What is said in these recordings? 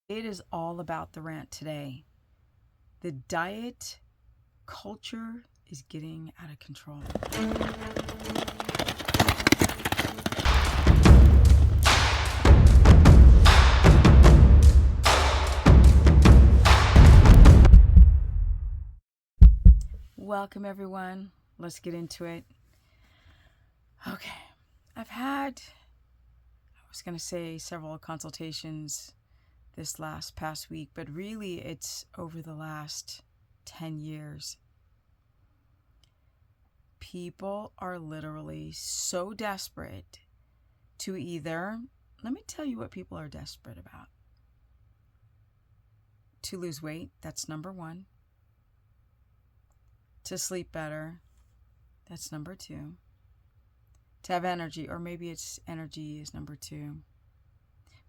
It is all about the rant today. The diet culture is getting out of control. Welcome, everyone. Let's get into it. Okay. I've had, I was going to say, several consultations this past week, but really it's over the last 10 years. People are literally so desperate to either, let me tell you what people are desperate about. To lose weight, that's number one. To sleep better, that's number two. To have energy, or maybe it's energy is number two.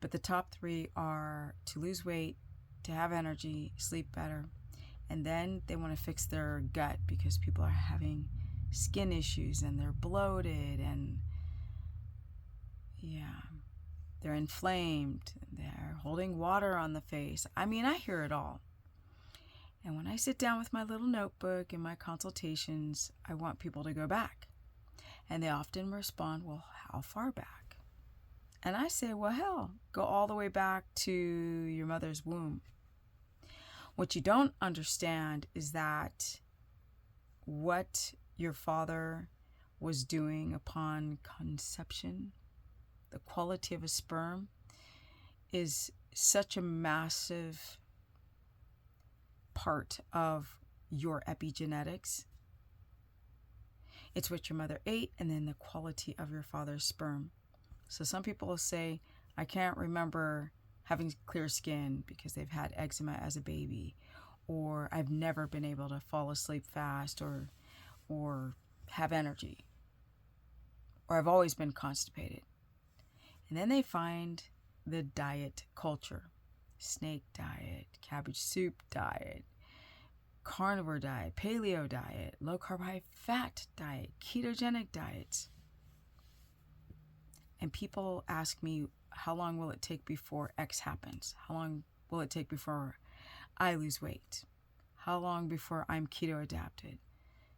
But the top three are to lose weight, to have energy, sleep better. And then they want to fix their gut because people are having skin issues and they're bloated and they're inflamed. They're holding water on the face. I mean, I hear it all. And when I sit down with my little notebook in my consultations, I want people to go back. And they often respond, well, how far back? And I say, well, hell, go all the way back to your mother's womb. What you don't understand is that what your father was doing upon conception, the quality of a sperm, is such a massive part of your epigenetics. It's what your mother ate and then the quality of your father's sperm. So some people will say, I can't remember having clear skin because they've had eczema as a baby, or I've never been able to fall asleep fast or have energy, or I've always been constipated. And then they find the diet culture. Snake diet, cabbage soup diet, carnivore diet, paleo diet, low carb, high fat diet, ketogenic diets. And people ask me, how long will it take before X happens? How long will it take before I lose weight? How long before I'm keto adapted?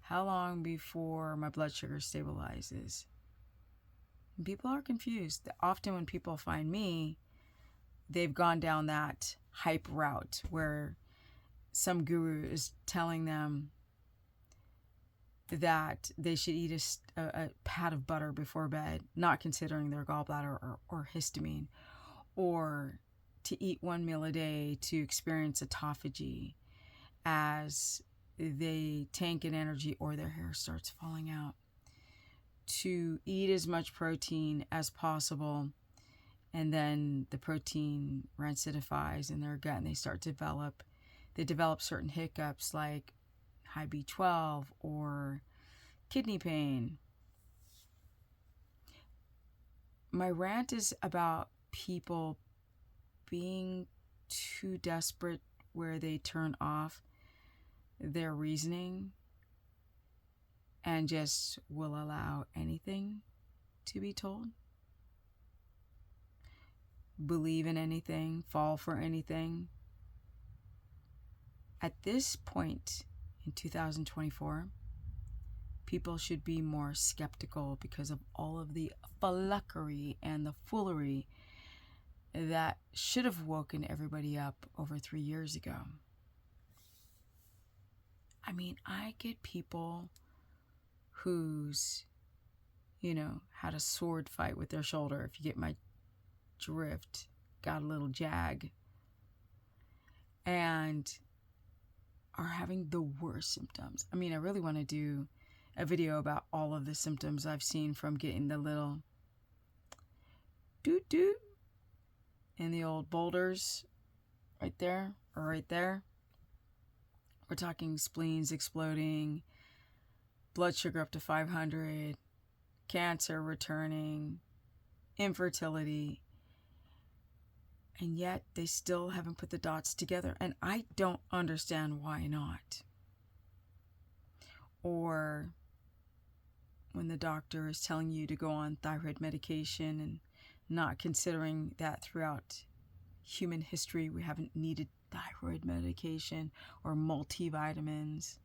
How long before my blood sugar stabilizes? And people are confused. Often when people find me, they've gone down that hype route where some guru is telling them that they should eat a pat of butter before bed, not considering their gallbladder or histamine, or to eat one meal a day to experience autophagy as they tank in energy or their hair starts falling out, to eat as much protein as possible, and then the protein rancidifies in their gut and they develop certain hiccups like high B12 or kidney pain. My rant is about people being too desperate where they turn off their reasoning and just will allow anything to be told. Believe in anything, fall for anything. At this point in 2024, people should be more skeptical because of all of the fuckery and the foolery that should have woken everybody up over 3 years ago. I mean, I get people who's, had a sword fight with their shoulder, if you get my drift, got a little jag, and are having the worst symptoms. I mean, I really want to do a video about all of the symptoms I've seen from getting the little doot in the old boulders right there or right there. We're talking spleens exploding, blood sugar up to 500, cancer returning, infertility. And yet they still haven't put the dots together. And I don't understand why not. Or when the doctor is telling you to go on thyroid medication and not considering that throughout human history, we haven't needed thyroid medication or multivitamins.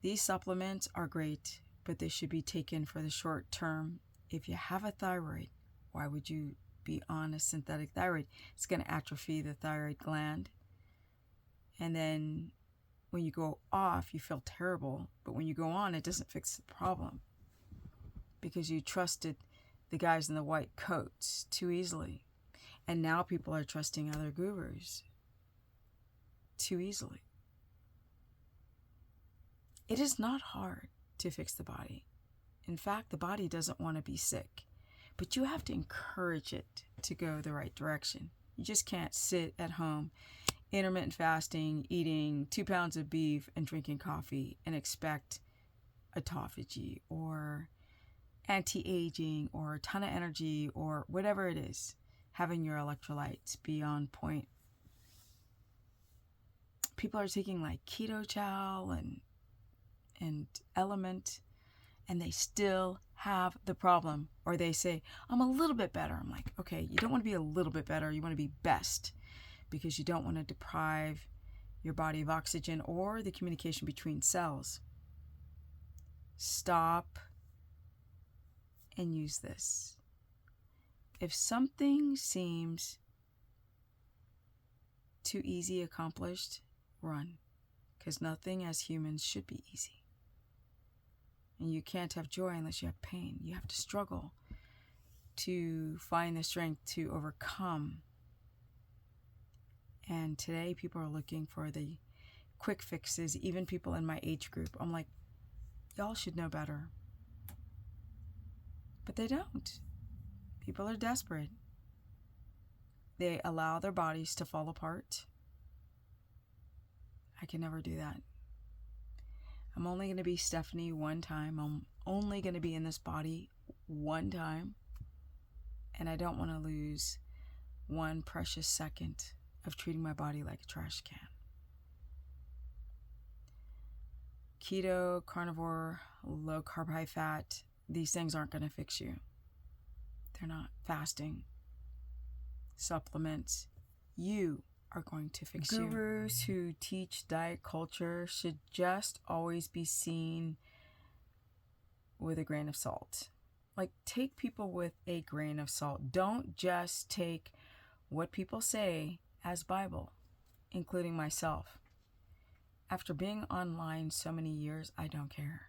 These supplements are great, but they should be taken for the short term. If you have a thyroid, why would you be on a synthetic thyroid? It's going to atrophy the thyroid gland. And then when you go off, you feel terrible. But when you go on, it doesn't fix the problem. Because you trusted the guys in the white coats too easily. And now people are trusting other gurus too easily. It is not hard to fix the body. In fact, the body doesn't want to be sick. But you have to encourage it to go the right direction. You just can't sit at home, intermittent fasting, eating 2 pounds of beef and drinking coffee and expect autophagy or anti-aging or a ton of energy or whatever it is, having your electrolytes be on point. People are taking like keto chow and element, and they still have the problem. Or they say, I'm a little bit better. I'm like, okay, you don't want to be a little bit better. You want to be best, because you don't want to deprive your body of oxygen or the communication between cells. Stop and use this. If something seems too easy accomplished, run. Because nothing as humans should be easy. And you can't have joy unless you have pain. You have to struggle to find the strength to overcome. And today people are looking for the quick fixes, even people in my age group. I'm like, y'all should know better. But they don't. People are desperate. They allow their bodies to fall apart. I can never do that. I'm only going to be Stephanie one time. I'm only going to be in this body one time. And I don't want to lose one precious second of treating my body like a trash can. Keto, carnivore, low carb, high fat, these things aren't going to fix you. They're not. Fasting, supplements, you are going to fix you. Gurus who teach diet culture should just always be seen with a grain of salt. Like, take people with a grain of salt. Don't just take what people say as Bible, including myself. After being online so many years, I don't care.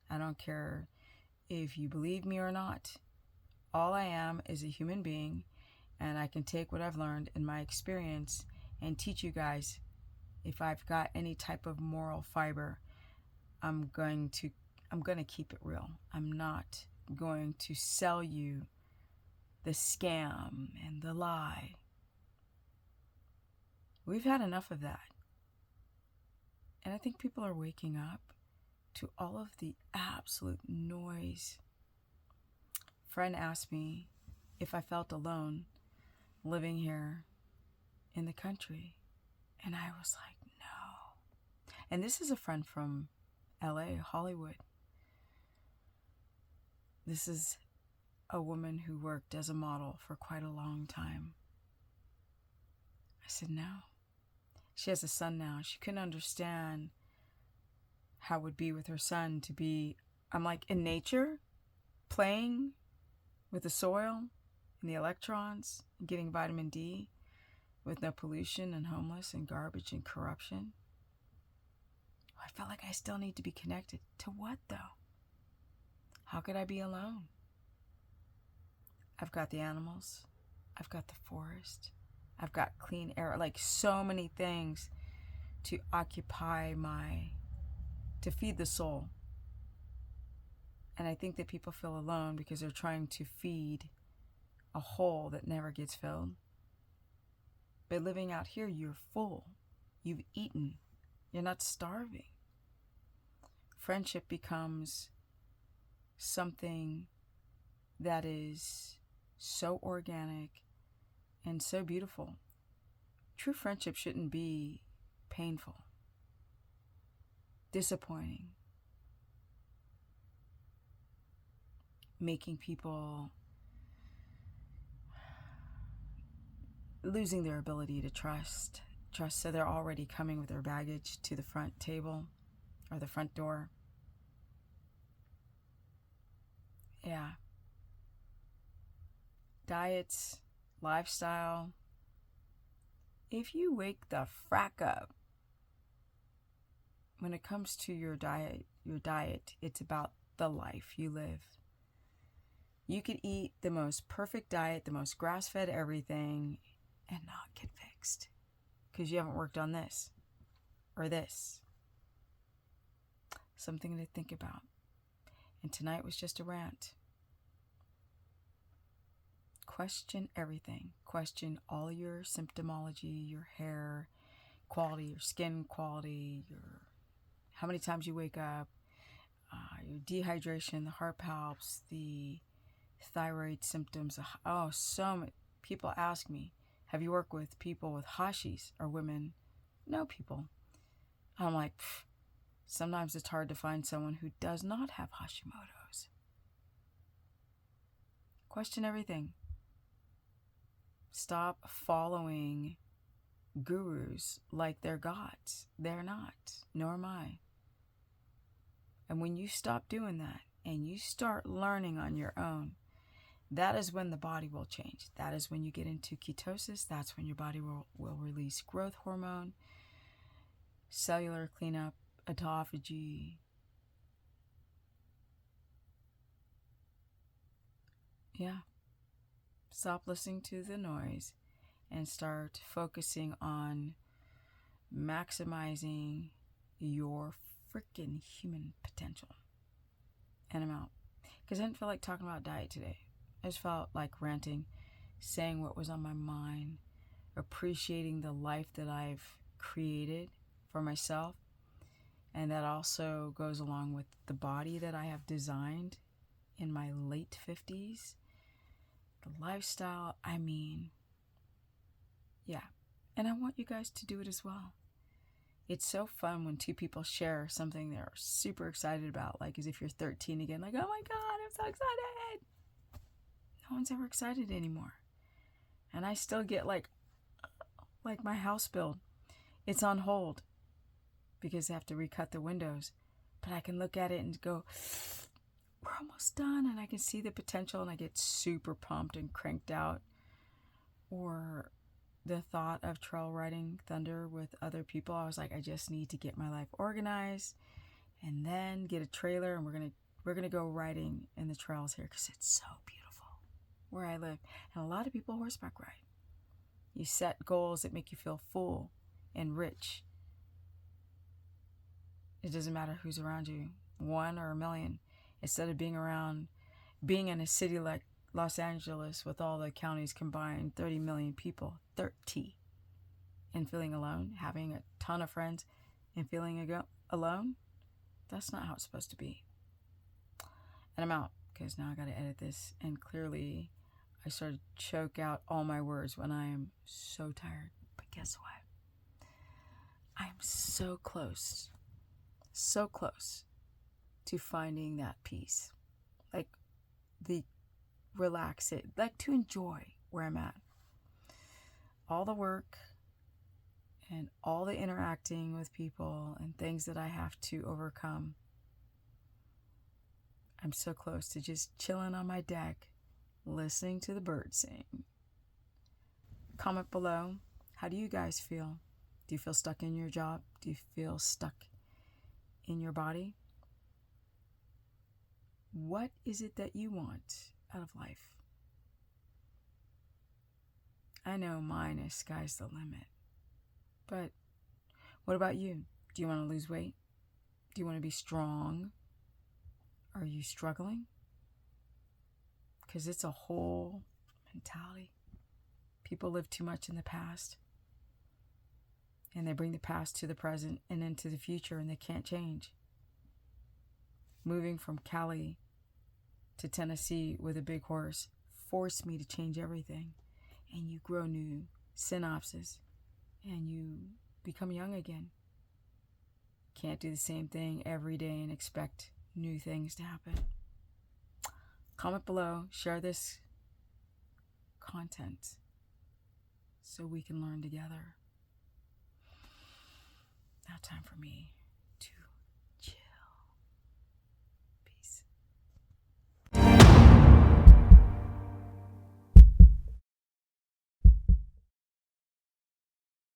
I don't care if you believe me or not. All I am is a human being, and I can take what I've learned in my experience and teach you guys. If I've got any type of moral fiber, I'm going to keep it real. I'm not going to sell you the scam and the lie. We've had enough of that. And I think people are waking up to all of the absolute noise. A friend asked me if I felt alone living here in the country. And I was like, no. And this is a friend from LA, Hollywood. This is a woman who worked as a model for quite a long time. I said, no. She has a son now. She couldn't understand how it would be with her son to be, I'm like, in nature, playing with the soil and the electrons, and getting vitamin D with no pollution and homeless and garbage and corruption. I felt like I still need to be connected. To what, though? How could I be alone? I've got the animals. I've got the forest. I've got clean air. Like, so many things to occupy to feed the soul. And I think that people feel alone because they're trying to feed a hole that never gets filled. But living out here, you're full. You've eaten. You're not starving. Friendship becomes something that is so organic and so beautiful. True friendship shouldn't be painful, disappointing, making people losing their ability to trust, so they're already coming with their baggage to the front table or the front door. Yeah. Diets, lifestyle. If you wake the frack up when it comes to your diet, it's about the life you live. You could eat the most perfect diet, the most grass-fed everything, and not get fixed because you haven't worked on this or this. Something to think about. And tonight was just a rant. Question everything. Question all your symptomology, your hair quality, your skin quality, your how many times you wake up, your dehydration, the heart palps, the thyroid symptoms. Oh, so many people ask me, have you worked with people with Hashis or women? No, people. I'm like, sometimes it's hard to find someone who does not have Hashimoto's. Question everything. Stop following gurus like they're gods. They're not, nor am I. And when you stop doing that and you start learning on your own, that is when the body will change. That is when you get into ketosis. That's when your body will release growth hormone, cellular cleanup, autophagy. Yeah. Stop listening to the noise and start focusing on maximizing your freaking human potential. And I'm out. Because I didn't feel like talking about diet today. I just felt like ranting, saying what was on my mind, appreciating the life that I've created for myself. And that also goes along with the body that I have designed in my late 50s. The lifestyle, yeah. And I want you guys to do it as well. It's so fun when two people share something they're super excited about, like as if you're 13 again, like, oh my God, I'm so excited. No one's ever excited anymore. And I still get like my house build. It's on hold because I have to recut the windows. But I can look at it and go, we're almost done. And I can see the potential and I get super pumped and cranked out. Or the thought of trail riding Thunder with other people. I was like, I just need to get my life organized and then get a trailer and we're gonna go riding in the trails here because it's so beautiful where I live. And a lot of people horseback ride. You set goals that make you feel full and rich. It doesn't matter who's around you, 1 or 1,000,000. Instead of being in a city like Los Angeles with all the counties combined, 30 million people, 30, and feeling alone, having a ton of friends and feeling alone, that's not how it's supposed to be. And I'm out because now I got to edit this, and clearly I sort of choke out all my words when I am so tired. But guess what? I'm so close to finding that peace, like the relax it, like to enjoy where I'm at. All the work and all the interacting with people and things that I have to overcome. I'm so close to just chilling on my deck, listening to the birds sing. Comment below. How do you guys feel? Do you feel stuck in your job? Do you feel stuck in your body? What is it that you want out of life? I know mine is sky's the limit. But what about you? Do you want to lose weight? Do you want to be strong? Are you struggling? Because it's a whole mentality. People live too much in the past. And they bring the past to the present and into the future, and they can't change. Moving from Cali to Tennessee with a big horse forced me to change everything. And you grow new synapses and you become young again. Can't do the same thing every day and expect new things to happen. Comment below, share this content so we can learn together. Now time for me.